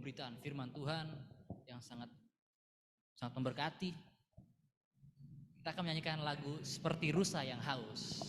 pemberitaan firman Tuhan yang sangat memberkati. Kita akan menyanyikan lagu Seperti Rusa yang Haus.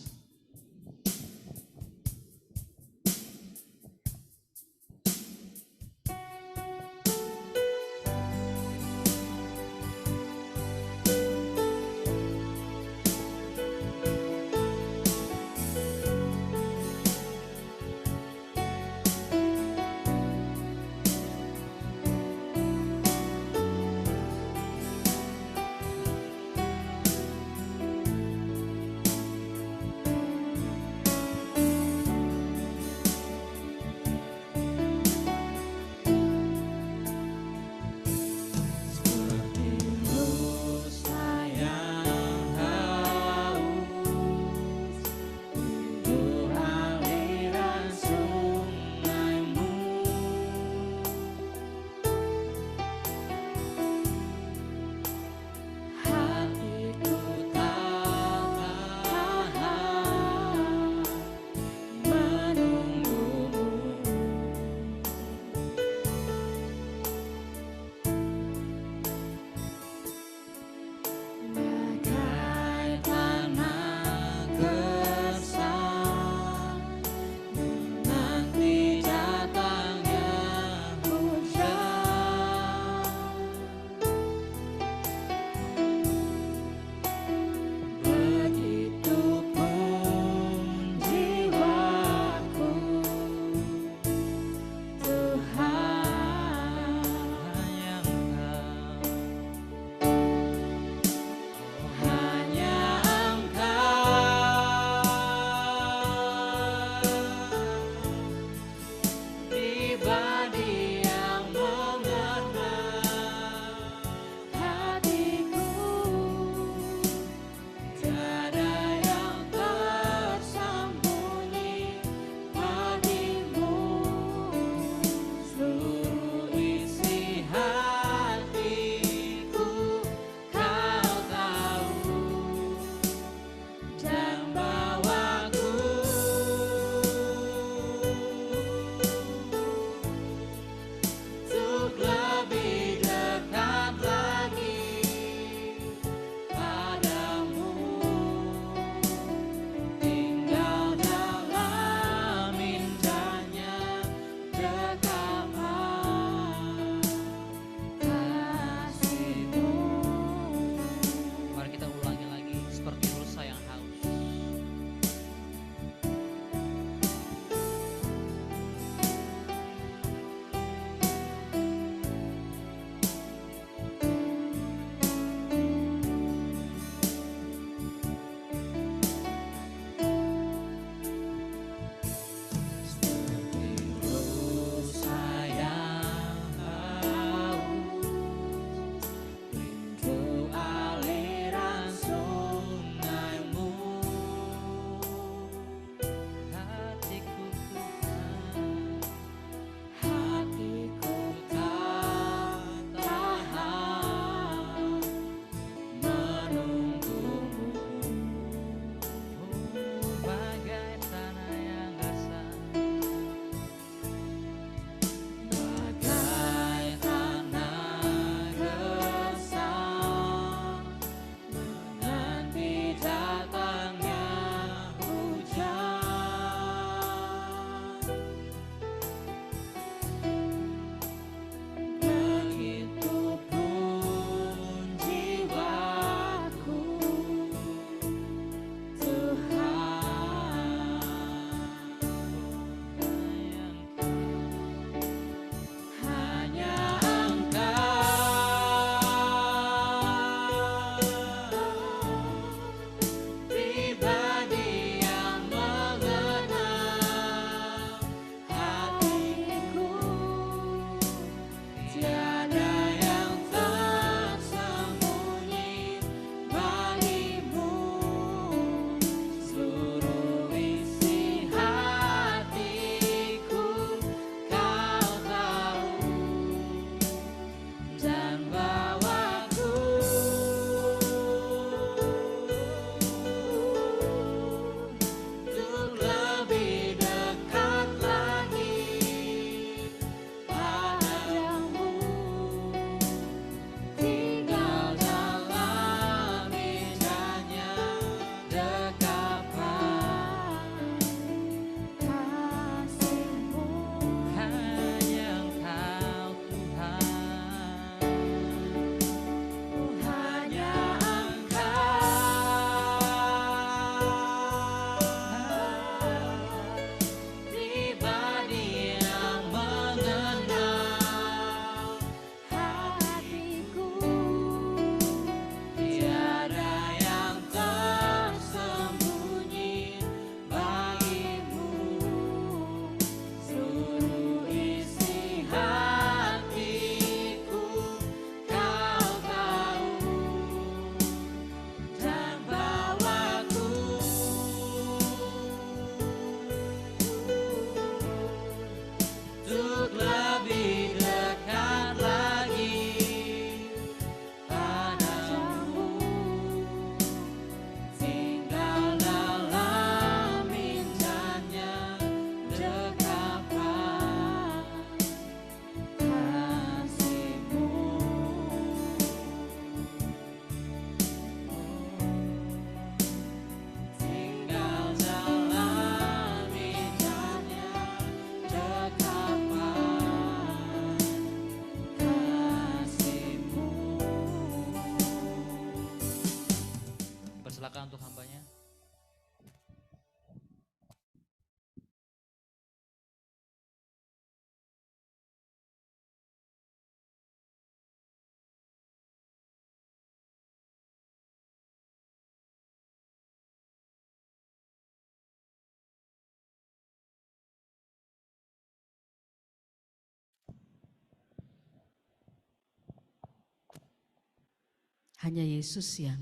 Hanya Yesus yang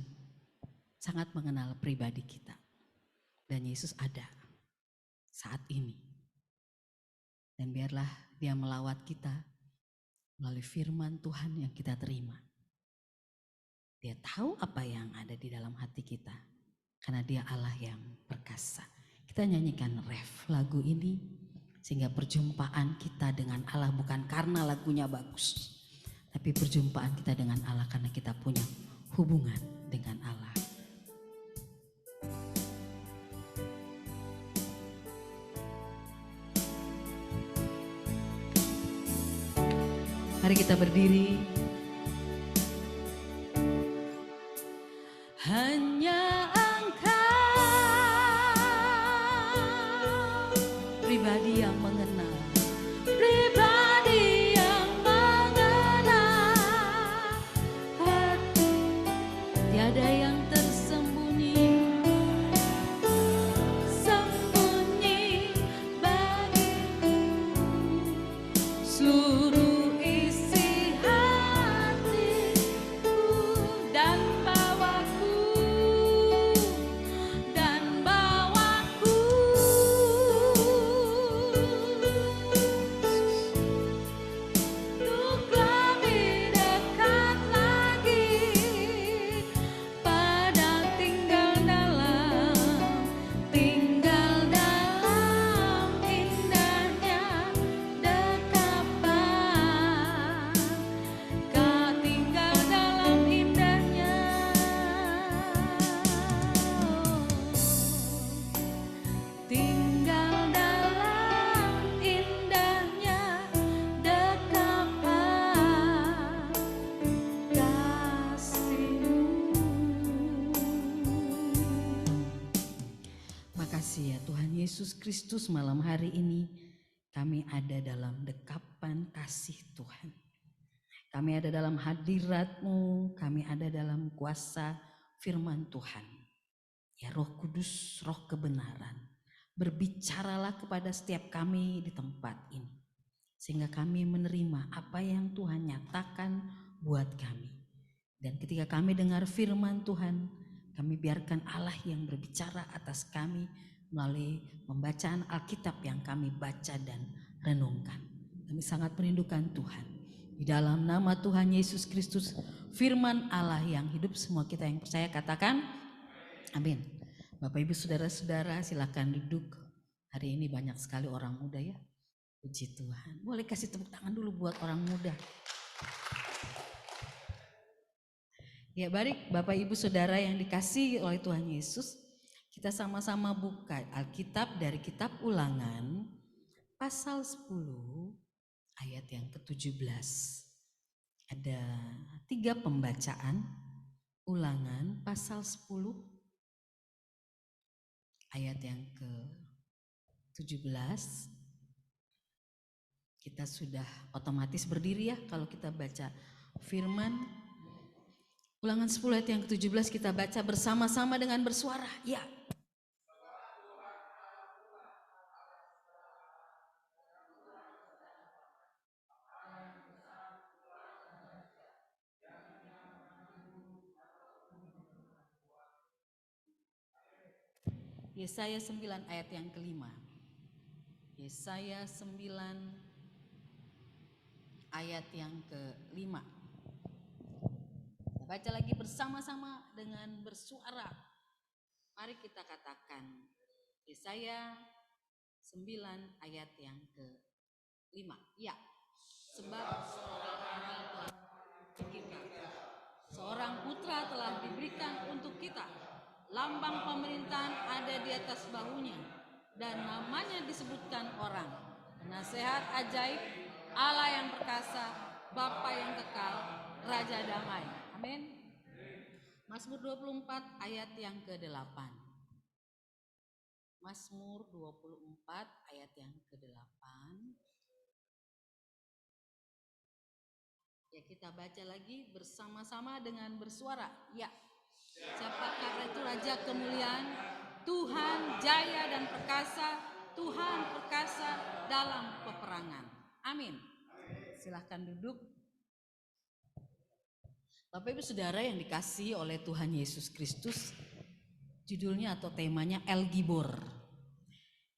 sangat mengenal pribadi kita. Dan Yesus ada saat ini. Dan biarlah Dia melawat kita melalui firman Tuhan yang kita terima. Dia tahu apa yang ada di dalam hati kita. Karena Dia Allah yang perkasa. Kita nyanyikan ref lagu ini. Sehingga perjumpaan kita dengan Allah bukan karena lagunya bagus. Tapi perjumpaan kita dengan Allah karena kita punya hubungan dengan Allah. Mari kita berdiri. Hanya Engkau pribadi yang mengenal, pribadi yang mengenal hati, tiada yang tersembunyi, sembunyi bagimu. Seluruh isi hatiku dan bawaku untuk lebih dekat lagi pada tinggal dalam indahnya dekapan. Kau tinggal dalam indahnya, tinggal dalam indahnya dekapan kasih-Mu. Makasih ya Tuhan Yesus Kristus, malam hari ini kami ada dalam dekapan kasih Tuhan. Kami ada dalam hadirat-Mu, kami ada dalam kuasa firman Tuhan. Ya Roh Kudus, Roh kebenaran, berbicaralah kepada setiap kami di tempat ini. Sehingga kami menerima apa yang Tuhan nyatakan buat kami. Dan ketika kami dengar firman Tuhan, kami biarkan Allah yang berbicara atas kami melalui pembacaan Alkitab yang kami baca dan renungkan. Kami sangat merindukan Tuhan. Di dalam nama Tuhan Yesus Kristus, firman Allah yang hidup, semua kita yang percaya katakan amin. Bapak Ibu Saudara-saudara silakan duduk. Hari ini banyak sekali orang muda ya. Puji Tuhan. Boleh kasih tepuk tangan dulu buat orang muda. Ya baik Bapak Ibu Saudara yang dikasihi oleh Tuhan Yesus, kita sama-sama buka Alkitab dari kitab Ulangan pasal 10 ayat yang ke-17. Ada 3 pembacaan. Ulangan pasal 10 ayat yang ke-17. Kita sudah otomatis berdiri ya kalau kita baca firman. Ulangan 10 ayat yang ke-17 kita baca bersama-sama dengan bersuara. Ya. Yesaya 9 ayat yang ke-5. Yesaya 9 ayat yang ke-5. Kita baca lagi bersama-sama dengan bersuara. Mari kita katakan Yesaya 9 ayat yang ke-5. Ya, sebab seorang putra telah diberikan untuk kita. Lambang pemerintahan ada di atas bahunya dan namanya disebutkan orang. Penasehat ajaib, Allah yang perkasa, Bapa yang kekal, Raja damai. Amin. Mazmur 24 ayat yang ke-8. Mazmur 24 ayat yang ke-8. Ya, kita baca lagi bersama-sama dengan bersuara. Ya. Siapakah itu Raja kemuliaan? Tuhan jaya dan perkasa, Tuhan perkasa dalam peperangan. Amin. Silahkan duduk. Bapak Ibu Saudara yang dikasihi oleh Tuhan Yesus Kristus, judulnya atau temanya El Gibor.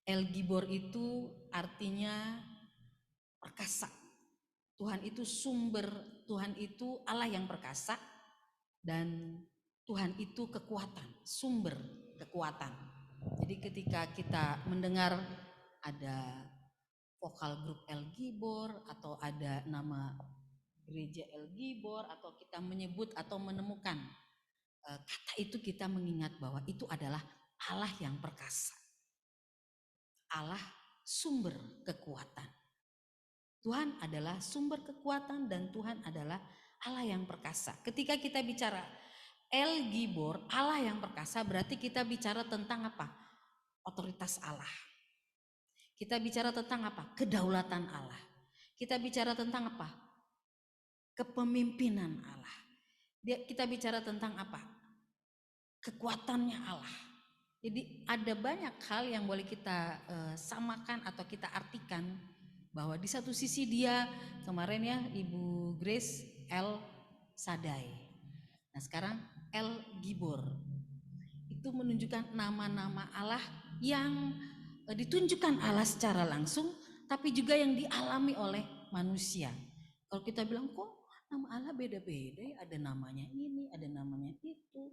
El Gibor itu artinya perkasa. Tuhan itu sumber, Tuhan itu Allah yang perkasa, dan Tuhan itu kekuatan, sumber kekuatan. Jadi ketika kita mendengar ada vokal grup El Gibor atau ada nama gereja El Gibor, atau kita menyebut atau menemukan kata itu, kita mengingat bahwa itu adalah Allah yang perkasa, Allah sumber kekuatan. Tuhan adalah sumber kekuatan dan Tuhan adalah Allah yang perkasa. Ketika kita bicara El Gibor, Allah yang perkasa, berarti kita bicara tentang apa? Otoritas Allah. Kita bicara tentang apa? Kedaulatan Allah. Kita bicara tentang apa? Kepemimpinan Allah. Kita bicara tentang apa? Kekuatannya Allah. Jadi ada banyak hal yang boleh kita samakan atau kita artikan, bahwa di satu sisi dia, kemarin ya Ibu Grace, El Sadai. Nah sekarang El Gibor. Itu menunjukkan nama-nama Allah yang ditunjukkan Allah secara langsung, tapi juga yang dialami oleh manusia. Kalau kita bilang kok nama Allah beda-beda ya, ada namanya ini, ada namanya itu.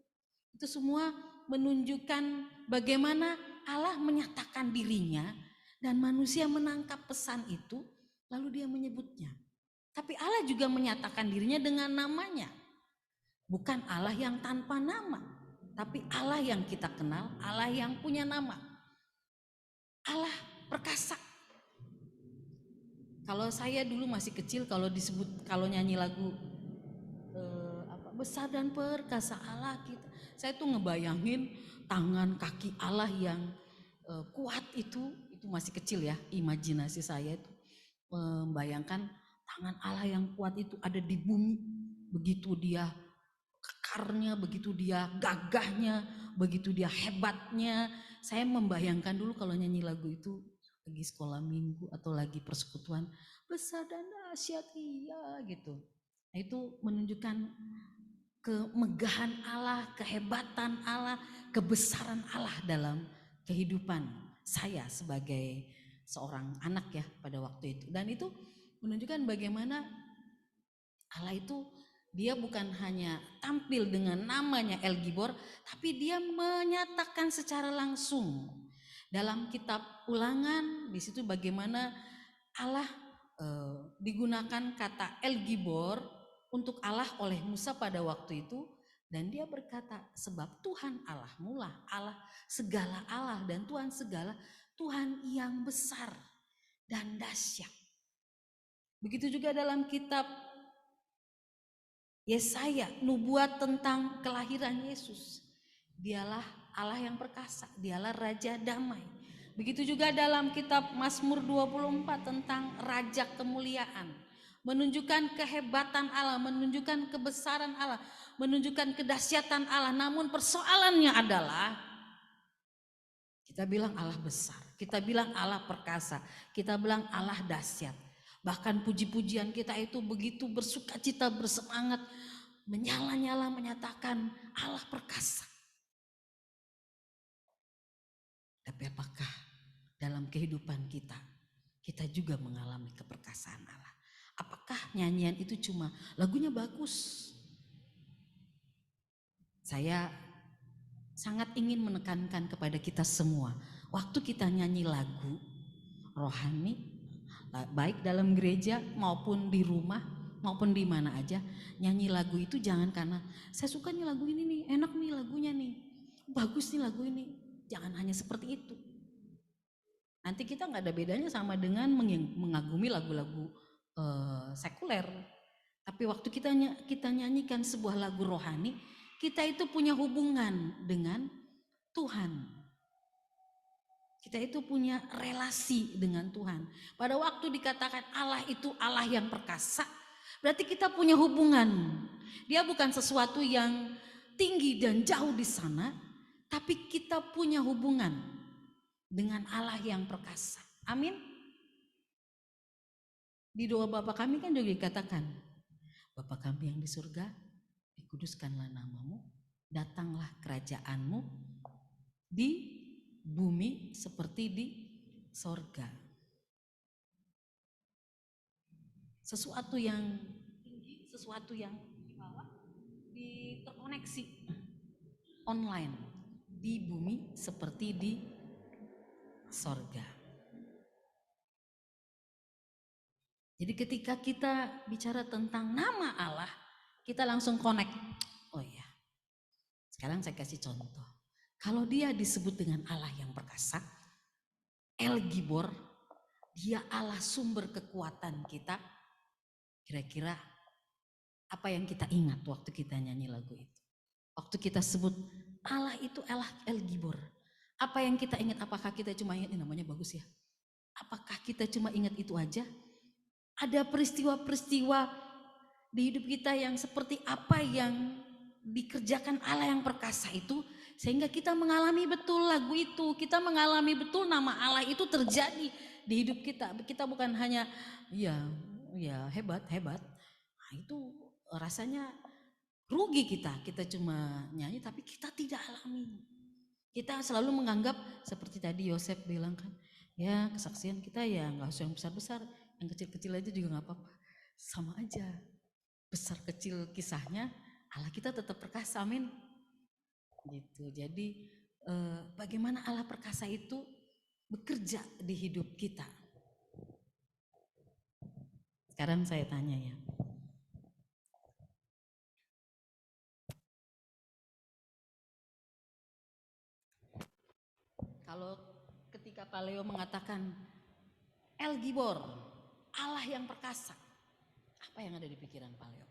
Itu semua menunjukkan bagaimana Allah menyatakan dirinya dan manusia menangkap pesan itu lalu dia menyebutnya. Tapi Allah juga menyatakan dirinya dengan namanya. Bukan Allah yang tanpa nama, tapi Allah yang kita kenal, Allah yang punya nama. Allah perkasa. Kalau saya dulu masih kecil, kalau disebut, kalau nyanyi lagu besar dan perkasa Allah kita, saya tuh ngebayangin tangan kaki Allah yang kuat itu masih kecil ya, imajinasi saya itu membayangkan tangan Allah yang kuat itu ada di bumi, begitu dia kekarnya, begitu dia gagahnya, begitu dia hebatnya. Saya membayangkan dulu kalau nyanyi lagu itu lagi sekolah minggu atau lagi persekutuan, besar dan dahsyat iya gitu. Nah, itu menunjukkan kemegahan Allah, kehebatan Allah, kebesaran Allah dalam kehidupan saya sebagai seorang anak ya pada waktu itu. Dan itu menunjukkan bagaimana Allah itu dia bukan hanya tampil dengan namanya El Gibor, tapi dia menyatakan secara langsung. Dalam kitab Ulangan di situ bagaimana Allah digunakan kata El Gibor untuk Allah oleh Musa pada waktu itu, dan dia berkata sebab Tuhan Allahmu lah Allah segala Allah dan Tuhan segala, Tuhan yang besar dan dahsyat. Begitu juga dalam kitab Yesaya, nubuat tentang kelahiran Yesus. Dialah Allah yang perkasa, dialah Raja damai. Begitu juga dalam kitab Mazmur 24 tentang Raja kemuliaan. Menunjukkan kehebatan Allah, menunjukkan kebesaran Allah, menunjukkan kedahsyatan Allah. Namun persoalannya adalah kita bilang Allah besar, kita bilang Allah perkasa, kita bilang Allah dahsyat. Bahkan puji-pujian kita itu begitu bersukacita, bersemangat, menyala-nyala menyatakan Allah perkasa. Tapi apakah dalam kehidupan kita juga mengalami keperkasaan Allah? Apakah nyanyian itu cuma lagunya bagus? Saya sangat ingin menekankan kepada kita semua, waktu kita nyanyi lagu rohani, baik dalam gereja maupun di rumah maupun di mana aja, nyanyi lagu itu jangan karena saya suka nih lagu ini nih, enak nih lagunya nih, bagus nih lagu ini. Jangan hanya seperti itu. Nanti kita nggak ada bedanya sama dengan mengagumi lagu-lagu sekuler. Tapi waktu kita nyanyikan sebuah lagu rohani, kita itu punya hubungan dengan Tuhan. Kita itu punya relasi dengan Tuhan. Pada waktu dikatakan Allah itu Allah yang perkasa, berarti kita punya hubungan. Dia bukan sesuatu yang tinggi dan jauh di sana, tapi kita punya hubungan dengan Allah yang perkasa. Amin. Di doa Bapa kami kan juga dikatakan, Bapa kami yang di surga, dikuduskanlah namamu, datanglah kerajaanmu di bumi seperti di sorga. Sesuatu yang tinggi, sesuatu yang di bawah, terkoneksi online di bumi seperti di sorga. Jadi ketika kita bicara tentang nama Allah, kita langsung connect. Oh iya, sekarang saya kasih contoh. Kalau dia disebut dengan Allah yang perkasa, El Gibor, dia Allah sumber kekuatan kita. Kira-kira apa yang kita ingat waktu kita nyanyi lagu itu? Waktu kita sebut Allah itu Allah El Gibor. Apa yang kita ingat? Apakah kita cuma ingat, ini namanya bagus ya? Apakah kita cuma ingat itu aja? Ada peristiwa-peristiwa di hidup kita yang seperti apa yang dikerjakan Allah yang perkasa itu, sehingga kita mengalami betul lagu itu, kita mengalami betul nama Allah itu terjadi di hidup kita. Kita bukan hanya ya hebat. Nah, itu rasanya rugi kita cuma nyanyi tapi kita tidak alami. Kita selalu menganggap seperti tadi Yosef bilang kan, ya kesaksian kita ya nggak usah yang besar-besar, yang kecil-kecil aja juga nggak apa-apa, sama aja. Besar kecil kisahnya Allah kita tetap perkasa, amin. Gitu. Jadi bagaimana Allah perkasa itu bekerja di hidup kita. Sekarang saya tanya ya. Kalau ketika Pak Leo mengatakan El Gibor, Allah yang perkasa, apa yang ada di pikiran Pak Leo?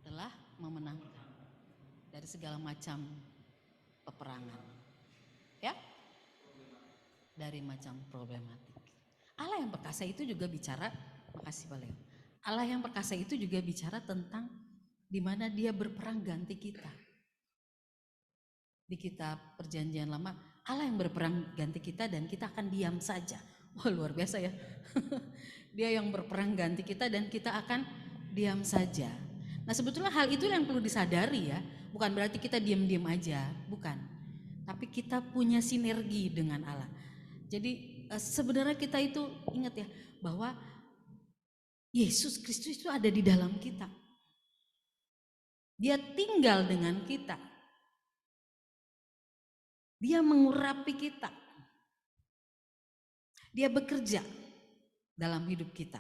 Telah memenangkan dari segala macam peperangan, ya, dari macam problematik. Allah yang perkasa itu juga bicara, makasih Pak Leo. Allah yang perkasa itu juga bicara tentang di mana Dia berperang ganti kita. Di kitab Perjanjian Lama, Allah yang berperang ganti kita dan kita akan diam saja. Wah, luar biasa ya. Dia yang berperang ganti kita dan kita akan diam saja. Nah, sebetulnya hal itu yang perlu disadari ya. Bukan berarti kita diam-diam aja, bukan. Tapi kita punya sinergi dengan Allah. Jadi sebenarnya kita itu ingat ya bahwa Yesus Kristus itu ada di dalam kita. Dia tinggal dengan kita. Dia mengurapi kita. Dia bekerja dalam hidup kita.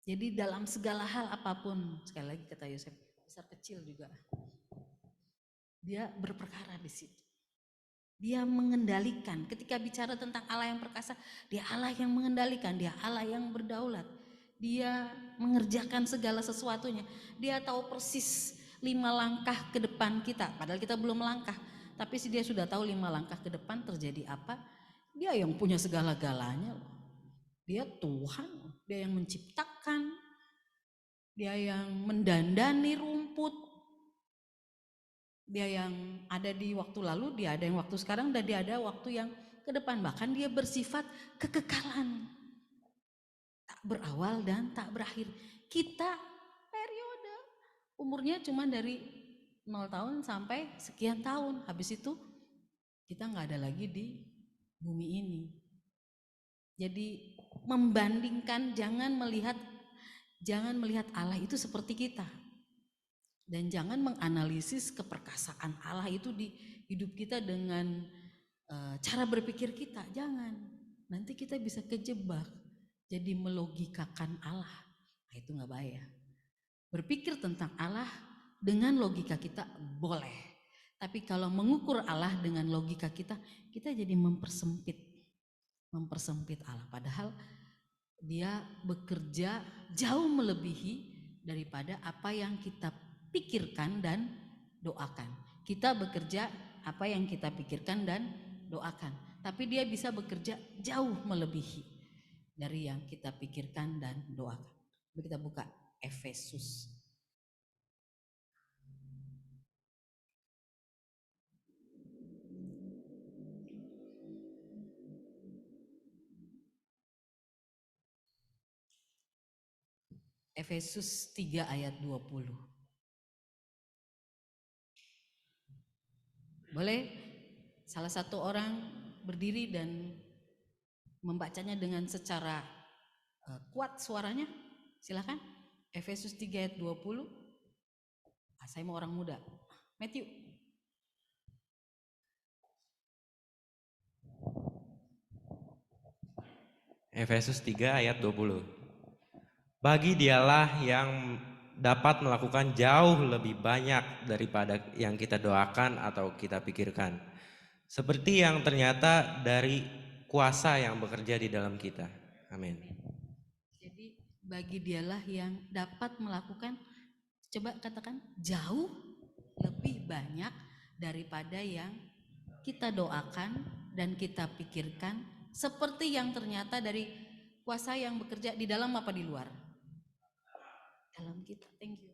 Jadi dalam segala hal apapun, sekali lagi kata Yosef, besar kecil juga, dia berperkara di situ. Dia mengendalikan. Ketika bicara tentang Allah yang perkasa, dia Allah yang mengendalikan, dia Allah yang berdaulat. Dia mengerjakan segala sesuatunya. Dia tahu persis 5 langkah ke depan kita, padahal kita belum melangkah. Tapi dia sudah tahu 5 langkah ke depan terjadi apa. Dia yang punya segala-galanya. Dia Tuhan, dia yang menciptakan, dia yang mendandani rumput, dia yang ada di waktu lalu, dia ada yang waktu sekarang, dan dia ada waktu yang ke depan. Bahkan dia bersifat kekekalan, tak berawal dan tak berakhir. Kita periode umurnya cuma dari 0 tahun sampai sekian tahun, habis itu kita nggak ada lagi di bumi ini. Jadi membandingkan, jangan melihat Allah itu seperti kita. Dan jangan menganalisis keperkasaan Allah itu di hidup kita dengan cara berpikir kita. Jangan, nanti kita bisa kejebak jadi melogikakan Allah. Nah, itu gak bahaya. Berpikir tentang Allah dengan logika kita boleh, tapi kalau mengukur Allah dengan logika kita jadi mempersempit Allah. Padahal dia bekerja jauh melebihi daripada apa yang kita pikirkan dan doakan. Kita bekerja apa yang kita pikirkan dan doakan, tapi dia bisa bekerja jauh melebihi dari yang kita pikirkan dan doakan. Kita buka Efesus. Efesus 3 ayat 20. Boleh salah satu orang berdiri dan membacanya dengan secara kuat suaranya? Silakan. Efesus 3 ayat 20. Saya mau orang muda. Matthew. Efesus 3 ayat 20. Bagi dialah yang dapat melakukan jauh lebih banyak daripada yang kita doakan atau kita pikirkan. Seperti yang ternyata dari kuasa yang bekerja di dalam kita. Amin. Jadi bagi dialah yang dapat melakukan, coba katakan, jauh lebih banyak daripada yang kita doakan dan kita pikirkan, seperti yang ternyata dari kuasa yang bekerja di dalam apa di luar? Dalam kita. Thank you.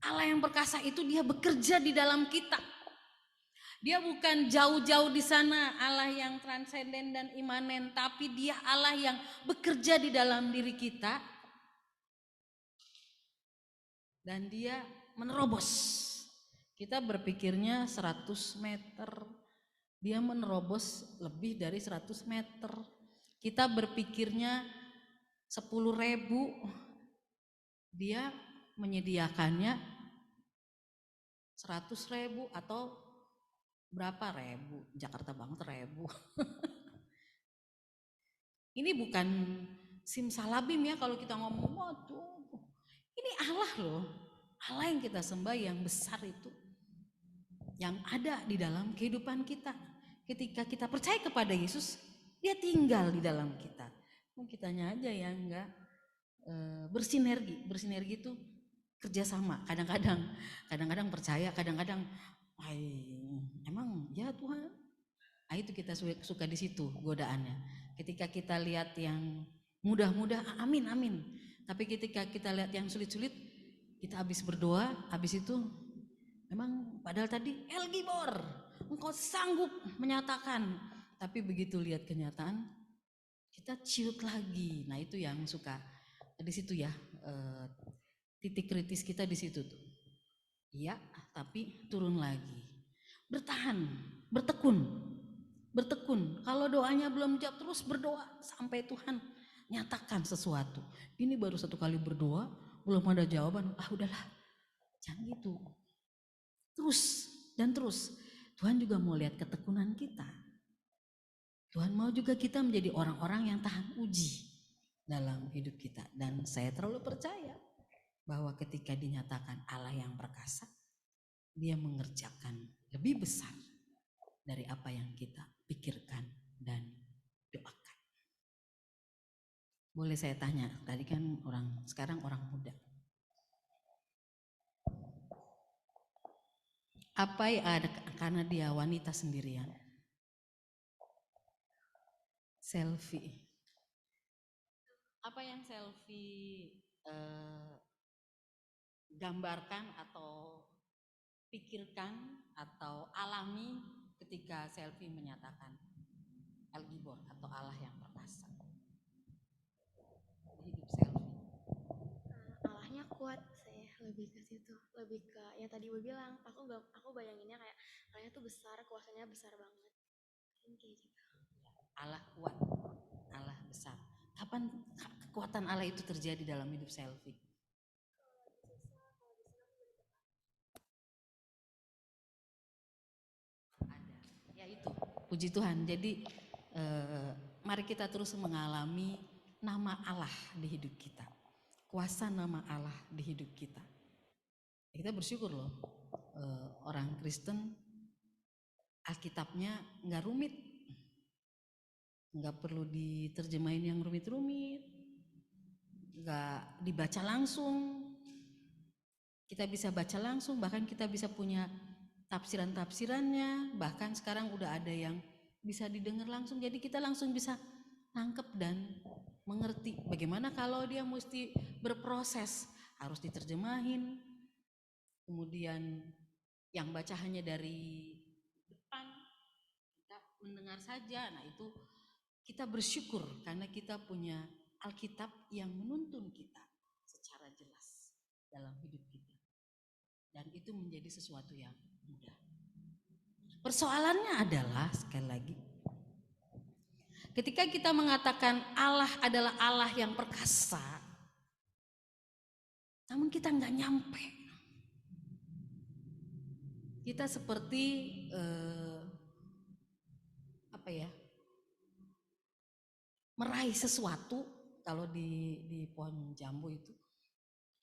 Allah yang perkasa itu dia bekerja di dalam kita. Dia bukan jauh-jauh di sana Allah yang transenden dan imanen, tapi dia Allah yang bekerja di dalam diri kita. Dan dia menerobos. Kita berpikirnya 100 meter, dia menerobos lebih dari 100 meter. Kita berpikirnya 10.000, dia menyediakannya 100.000 atau berapa ribu? Jakarta banget ribu. Ini bukan simsalabim ya kalau kita ngomong, waduh, ini Allah loh. Allah yang kita sembah yang besar itu, yang ada di dalam kehidupan kita. Ketika kita percaya kepada Yesus, dia tinggal di dalam kita. Kitanya aja yang enggak bersinergi. Bersinergi itu kerjasama. Kadang-kadang percaya, kadang-kadang emang ya Tuhan. Nah, itu kita suka di situ godaannya. Ketika kita lihat yang mudah-mudah, amin amin. Tapi ketika kita lihat yang sulit-sulit, kita habis berdoa, habis itu memang padahal tadi El Gibor, engkau sanggup menyatakan. Tapi begitu lihat kenyataan, kita ciut lagi. Nah itu yang suka di situ ya, titik kritis kita di situ tuh. Iya, tapi turun lagi. Bertahan, bertekun. Kalau doanya belum jawab, terus berdoa sampai Tuhan nyatakan sesuatu. Ini baru 1 kali berdoa, belum ada jawaban. Udahlah, jangan gitu. Terus dan terus. Tuhan juga mau lihat ketekunan kita. Tuhan mau juga kita menjadi orang-orang yang tahan uji dalam hidup kita. Dan saya terlalu percaya bahwa ketika dinyatakan Allah yang perkasa, dia mengerjakan lebih besar dari apa yang kita pikirkan dan doakan. Boleh saya tanya, tadi kan sekarang orang muda. Apa yang ada karena dia wanita sendirian? Selfie. Apa yang selfie gambarkan atau pikirkan atau alami ketika selfie menyatakan El Gibor atau Allah yang perkasa? Hidup selfie. Allahnya kuat, saya lebih ke situ, lebih ke yang tadi Ibu bilang. Aku bayanginnya kayak Allahnya tuh besar, kuasanya besar banget. Kayak gitu. Allah kuat, Allah besar. Kapan kekuatan Allah itu terjadi dalam hidup selfie? Ada, ya itu. Puji Tuhan. Jadi mari kita terus mengalami nama Allah di hidup kita, kuasa nama Allah di hidup kita. Kita bersyukur loh, orang Kristen Alkitabnya nggak rumit, nggak perlu diterjemahin yang rumit-rumit, nggak dibaca langsung. Kita bisa baca langsung, bahkan kita bisa punya tafsiran-tafsirannya, bahkan sekarang udah ada yang bisa didengar langsung, jadi kita langsung bisa nangkep dan mengerti. Bagaimana kalau dia mesti berproses, harus diterjemahin, kemudian yang baca hanya dari depan, kita mendengar saja. Nah itu kita bersyukur karena kita punya Alkitab yang menuntun kita secara jelas dalam hidup kita. Dan itu menjadi sesuatu yang mudah. Persoalannya adalah, sekali lagi, ketika kita mengatakan Allah adalah Allah yang perkasa, namun kita nggak nyampe. Kita seperti meraih sesuatu. Kalau di pohon jambu itu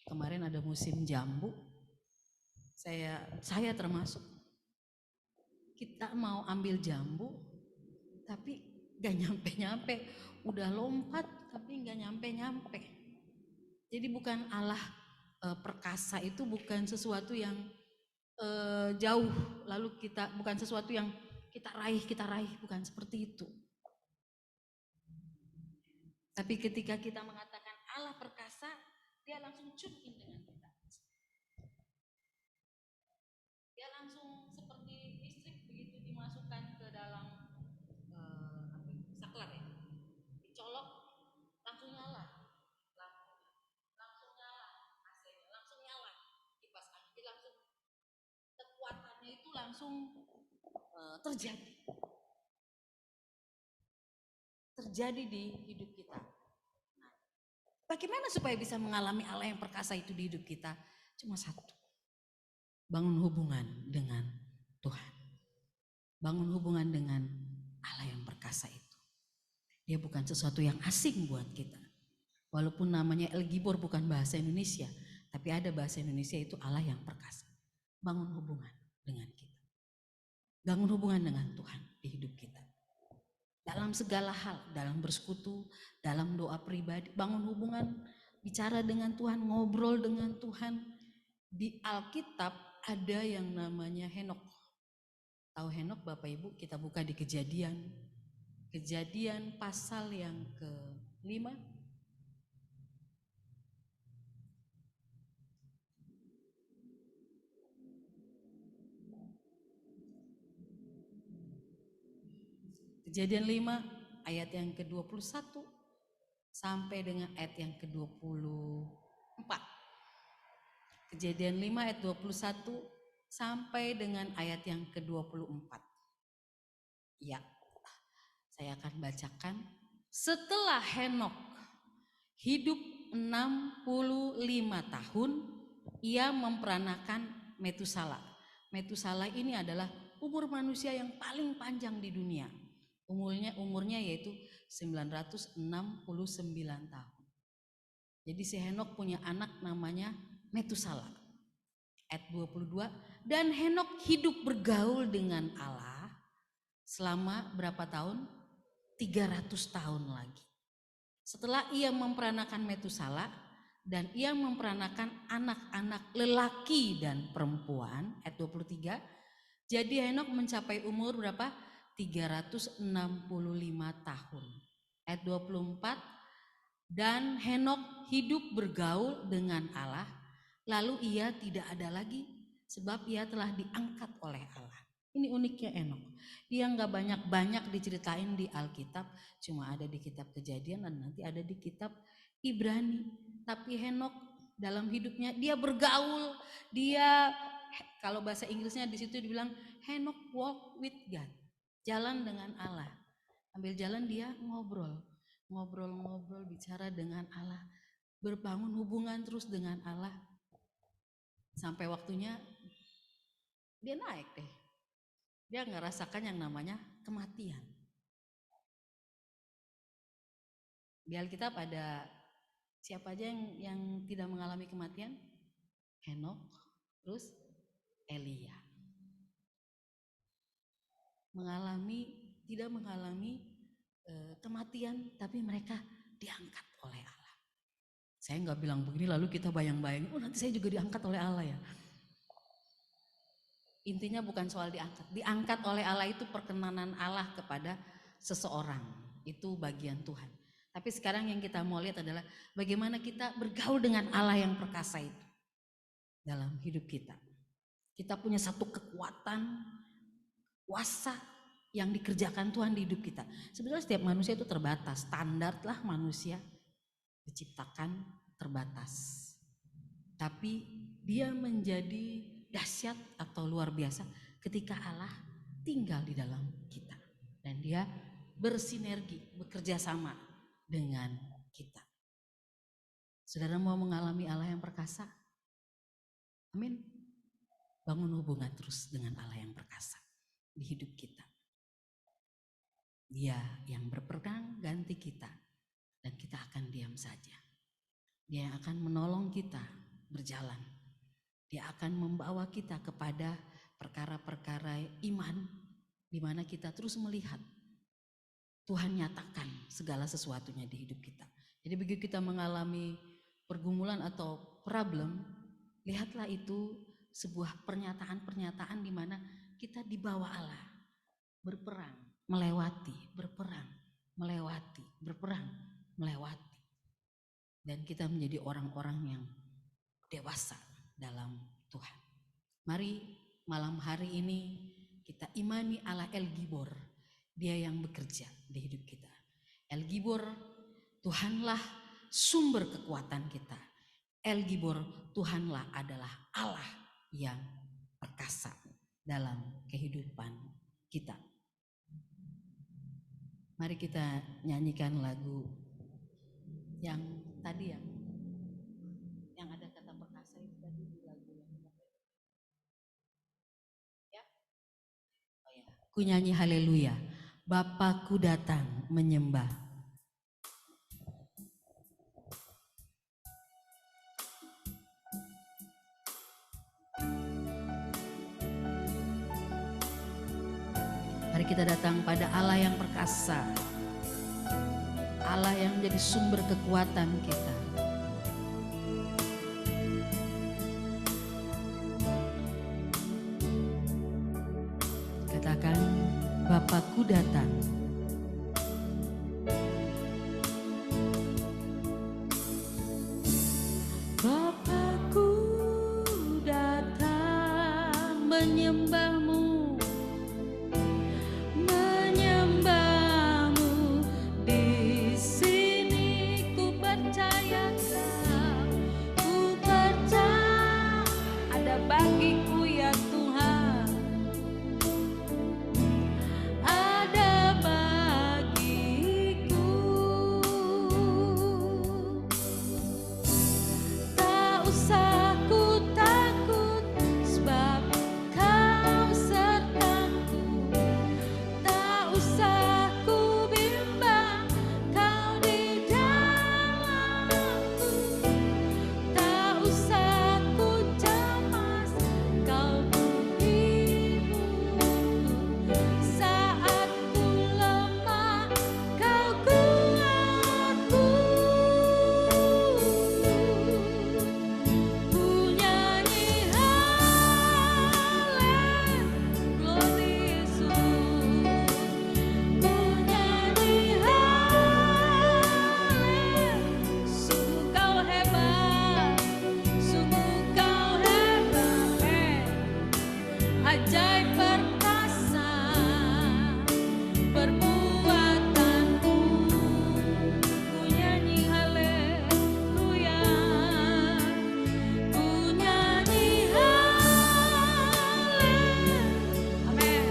kemarin ada musim jambu, saya termasuk, kita mau ambil jambu tapi gak nyampe-nyampe, udah lompat tapi gak nyampe-nyampe. Jadi bukan Allah perkasa itu bukan sesuatu yang jauh lalu bukan sesuatu yang kita raih, bukan seperti itu. Tapi ketika kita mengatakan Allah perkasa, dia langsung tune in dengan kita. Dia langsung seperti listrik begitu dimasukkan ke dalam saklar ya. Dicolok langsung nyala. Langsung nyala AC-nya, langsung nyala. Kipas angin langsung, kekuatannya itu langsung terjadi di hidup kita. Nah, bagaimana supaya bisa mengalami Allah yang perkasa itu di hidup kita? Cuma satu, bangun hubungan dengan Tuhan. Bangun hubungan dengan Allah yang perkasa itu. Dia bukan sesuatu yang asing buat kita. Walaupun namanya El Gibor bukan bahasa Indonesia, tapi ada bahasa Indonesia itu Allah yang perkasa. Bangun hubungan dengan kita. Bangun hubungan dengan Tuhan di hidup kita. Dalam segala hal, dalam bersekutu, dalam doa pribadi, bangun hubungan, bicara dengan Tuhan, ngobrol dengan Tuhan. Di Alkitab ada yang namanya Henok. Tahu Henok Bapak Ibu? Kita buka di Kejadian pasal yang ke-5. Kejadian 5 ayat yang ke-21 sampai dengan ayat yang ke-24. Kejadian 5 ayat 21 sampai dengan ayat yang ke-24. Ya, saya akan bacakan. Setelah Henok hidup 65 tahun, ia memperanakan Metusala. Metusala ini adalah umur manusia yang paling panjang di dunia. Umurnya yaitu 969 tahun. Jadi si Henok punya anak namanya Metusala. Ayat 22, dan Henok hidup bergaul dengan Allah selama berapa tahun? 300 tahun lagi. Setelah ia memperanakan Metusala dan ia memperanakan anak-anak lelaki dan perempuan, ayat 23, jadi Henok mencapai umur berapa? 365 tahun. Ayat 24, dan Henok hidup bergaul dengan Allah, lalu ia tidak ada lagi sebab ia telah diangkat oleh Allah. Ini uniknya Henok. Dia nggak banyak-banyak diceritain di Alkitab, cuma ada di kitab Kejadian dan nanti ada di kitab Ibrani. Tapi Henok dalam hidupnya dia bergaul, dia kalau bahasa Inggrisnya di situ dibilang Henok walk with God, jalan dengan Allah. Ambil jalan dia ngobrol, bicara dengan Allah, berbangun hubungan terus dengan Allah. Sampai waktunya dia naik deh. Dia nggak rasakan yang namanya kematian. Di Alkitab ada siapa aja yang tidak mengalami kematian? Henok, terus Elia. Tidak mengalami kematian, tapi mereka diangkat oleh Allah. Saya nggak bilang begini lalu kita bayang-bayang, nanti saya juga diangkat oleh Allah ya. Intinya bukan soal diangkat. Diangkat oleh Allah itu perkenanan Allah kepada seseorang. Itu bagian Tuhan. Tapi sekarang yang kita mau lihat adalah bagaimana kita bergaul dengan Allah yang perkasa itu dalam hidup kita. Kita punya satu kekuatan, kuasa yang dikerjakan Tuhan di hidup kita. Sebenarnya setiap manusia itu terbatas, standar lah manusia. diciptakan terbatas. Tapi dia menjadi dahsyat atau luar biasa ketika Allah tinggal di dalam kita. Dan dia bersinergi, bekerja sama dengan kita. Saudara mau mengalami Allah yang perkasa? Amin. Bangun hubungan terus dengan Allah yang perkasa di hidup kita. Dia yang berperang ganti kita dan kita akan diam saja. Dia yang akan menolong kita berjalan. Dia akan membawa kita kepada perkara-perkara iman di mana kita terus melihat Tuhan nyatakan segala sesuatunya di hidup kita. Jadi begitu kita mengalami pergumulan atau problem, lihatlah itu sebuah pernyataan-pernyataan di mana kita dibawa Allah berperang, melewati, berperang, melewati, berperang, melewati. Dan kita menjadi orang-orang yang dewasa dalam Tuhan. Mari malam hari ini kita imani Allah El Gibor. Dia yang bekerja di hidup kita. El Gibor, Tuhanlah sumber kekuatan kita. El Gibor, Tuhanlah adalah Allah yang perkasa dalam kehidupan kita. Mari kita nyanyikan lagu yang tadi yang ada kata perkasa itu tadi di lagu yang ya. Oh ya. Ku nyanyi haleluya. Bapakku datang menyembah. Mari kita datang pada Allah yang perkasa. Allah yang menjadi sumber kekuatan kita. Katakan, Bapakku datang. Bapakku datang menyembahmu, menyembahmu. Di sini ku percaya ada bagiku ya Tuhan. Ada bagiku. Tak usah ku takut sebab Kau sertaku. Tak usah ku bimbang Kau di dalamku. Tak usah ku cemas Kau menghiburku. Saat ku lemah Kau kuatku. Ku nyanyi haleluya Yesus. Ku nyanyi haleluya. Sungguh Kau hebat, sungguh Kau hebat. Ajaib perkasa perbuatanmu. Ku nyanyi haleluya. Ku nyanyi haleluya. Amin.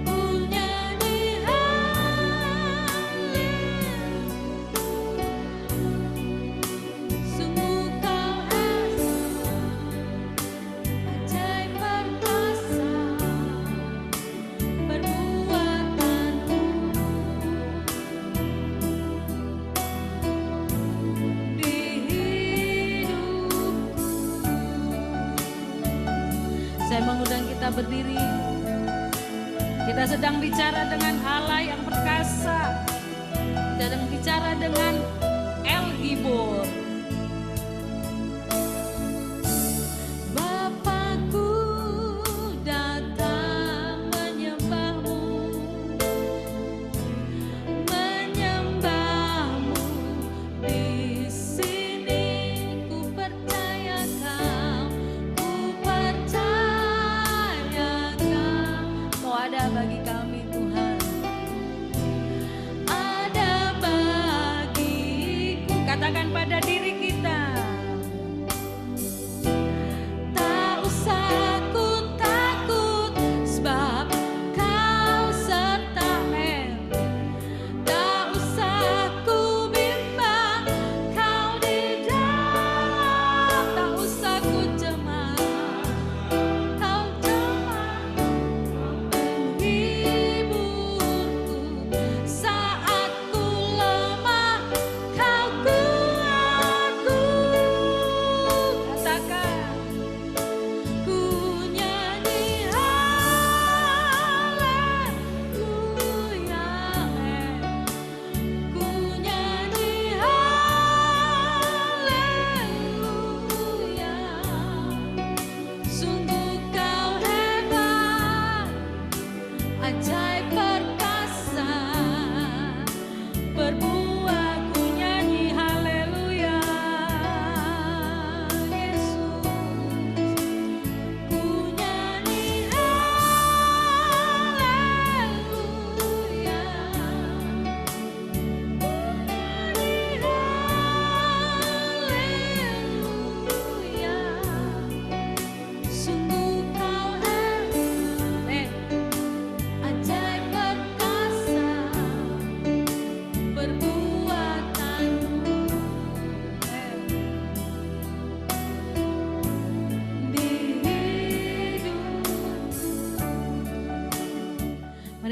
Ku nyanyi haleluya. Sungguh Kau esa, ajaib perkasa perbuatanmu. Di hidupku. Saya mengundang kita berdiri. Kita sedang bicara dengan Allah yang perkasa. Kita sedang bicara dengan El Gibor. Bapakku datang menyembahmu, menyembahmu. Di sini ku percaya Kau, ku percaya Kau. Mau ada bagi kami Tuhan. Ada bagi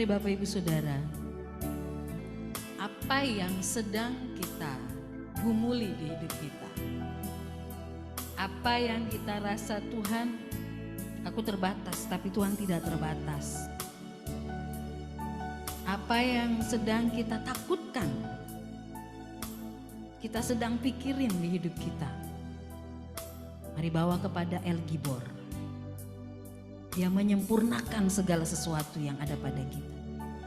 Mari Bapak Ibu Saudara, apa yang sedang kita gumuli di hidup kita? Apa yang kita rasa, Tuhan, aku terbatas, tapi Tuhan tidak terbatas. Apa yang sedang kita takutkan, kita sedang pikirin di hidup kita. Mari bawa kepada El Gibor. Dia menyempurnakan segala sesuatu yang ada pada kita.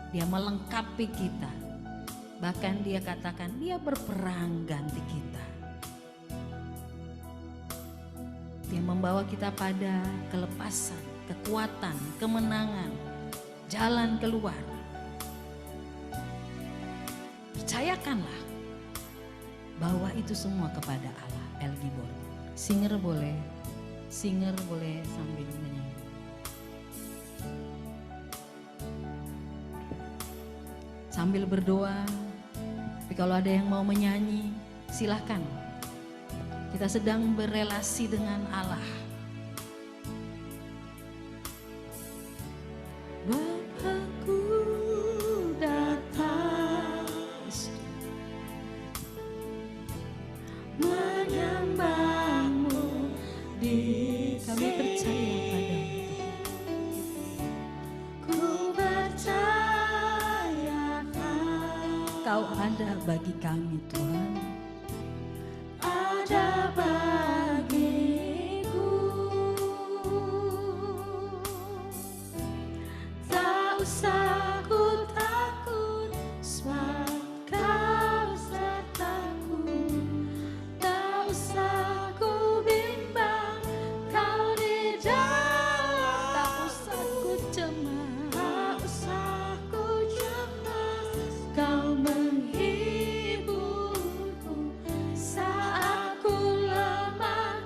Dia melengkapi kita. Bahkan dia katakan dia berperang ganti kita. Dia membawa kita pada kelepasan, kekuatan, kemenangan, jalan keluar. Percayakanlah bahwa itu semua kepada Allah. El Gibor. Singer boleh sambil menyanyi. Sambil berdoa, tapi kalau ada yang mau menyanyi, silahkan. Kita sedang berelasi dengan Allah. Bapakku datang menyembahmu di kami percaya Kau ada bagi kami, Tuhan. Ada bagiku. Tak usah ku takut, sebab Kau sertaku. Tak usah ku bimbang, Kau di dalam. Tak usah ku cemas, tak usah ku cemas. Kau menghiburku saat ku lemah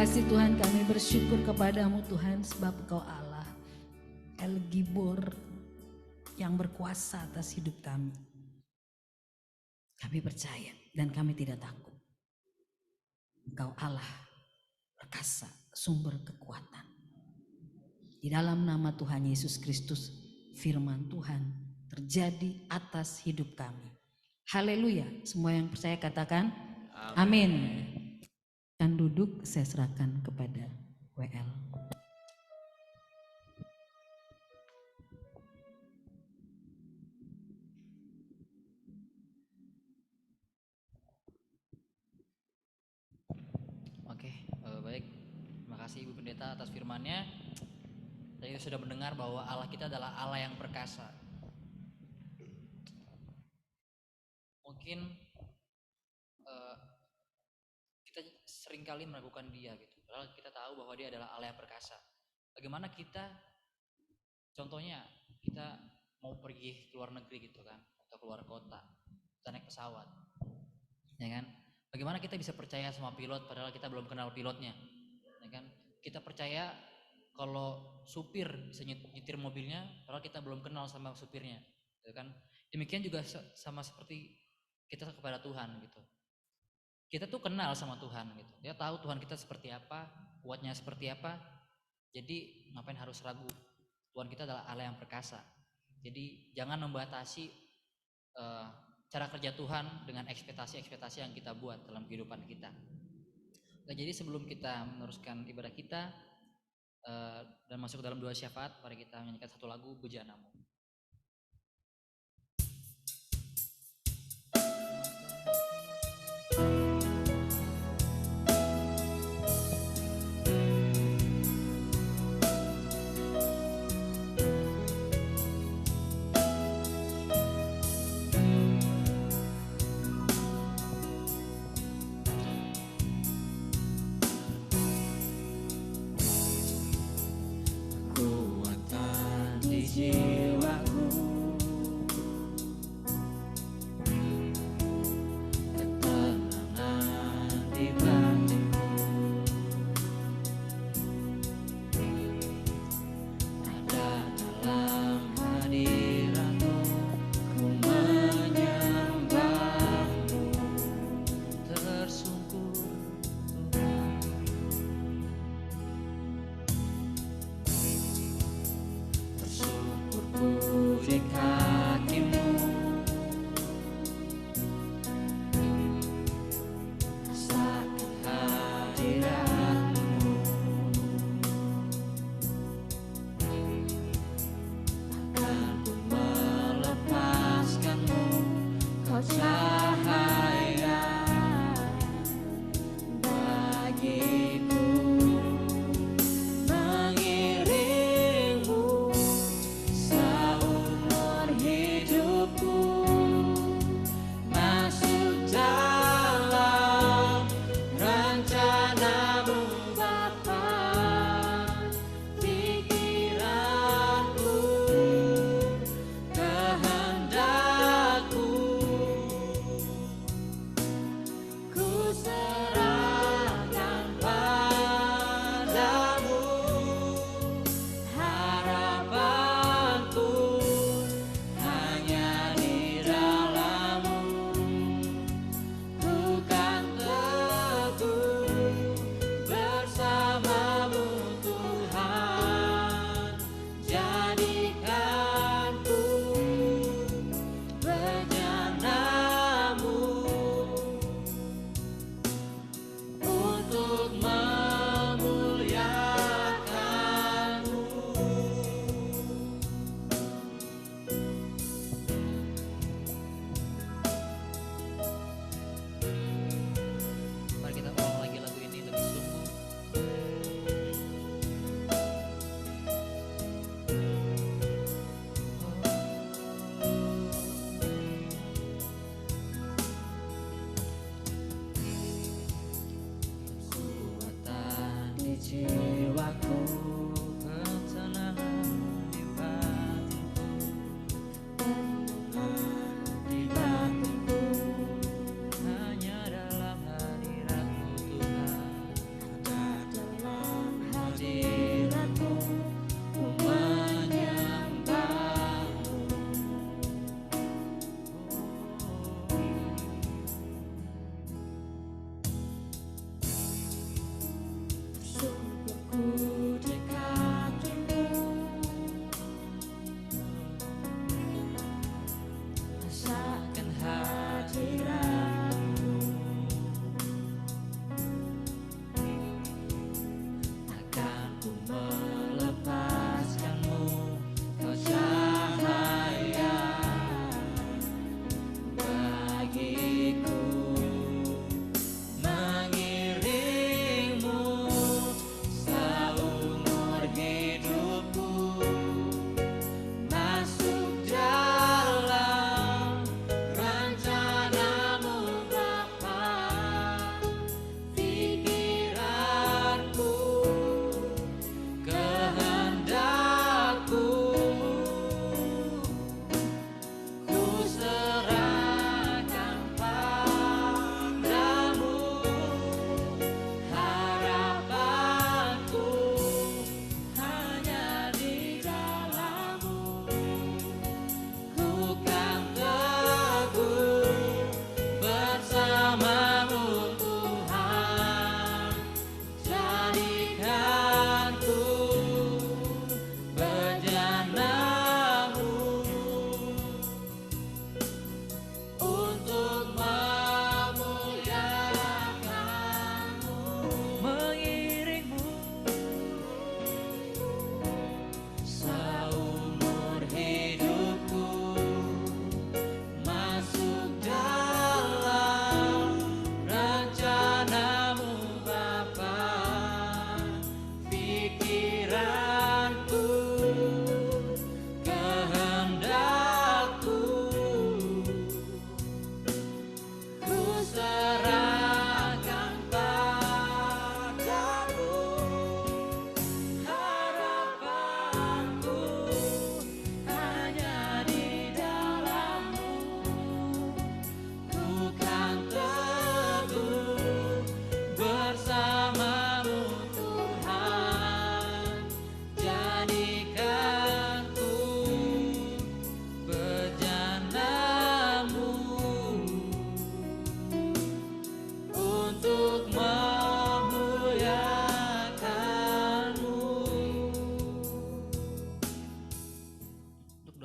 kasih Tuhan, kami bersyukur kepadamu Tuhan, sebab Engkau Allah El Gibor yang berkuasa atas hidup kami. Kami percaya dan kami tidak takut. Engkau Allah perkasa, sumber kekuatan. Di dalam nama Tuhan Yesus Kristus, firman Tuhan terjadi atas hidup kami. Haleluya. Semua yang percaya katakan amin. Dan duduk, saya serahkan kepada WL. Oke, baik. Terima kasih Ibu Pendeta atas firman-Nya. Saya sudah mendengar bahwa Allah kita adalah Allah yang perkasa. Mungkin kita seringkali meragukan Dia gitu. Padahal kita tahu bahwa Dia adalah Allah yang perkasa. Bagaimana kita, contohnya kita mau pergi ke luar negeri gitu kan, atau keluar kota, kita naik pesawat, ya kan? Bagaimana kita bisa percaya sama pilot padahal kita belum kenal pilotnya, ya kan? Kita percaya kalau supir bisa nyetir mobilnya padahal kita belum kenal sama supirnya, ya kan? Demikian juga sama seperti kita kepada Tuhan gitu. Kita tuh kenal sama Tuhan gitu. Dia tahu Tuhan kita seperti apa, kuatnya seperti apa. Jadi ngapain harus ragu? Tuhan kita adalah Allah yang perkasa. Jadi jangan membatasi cara kerja Tuhan dengan ekspektasi-ekspektasi yang kita buat dalam kehidupan kita. Nah, jadi sebelum kita meneruskan ibadah kita dan masuk ke dalam doa syafaat, mari kita menyanyikan satu lagu Bejanamu.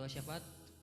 syafaat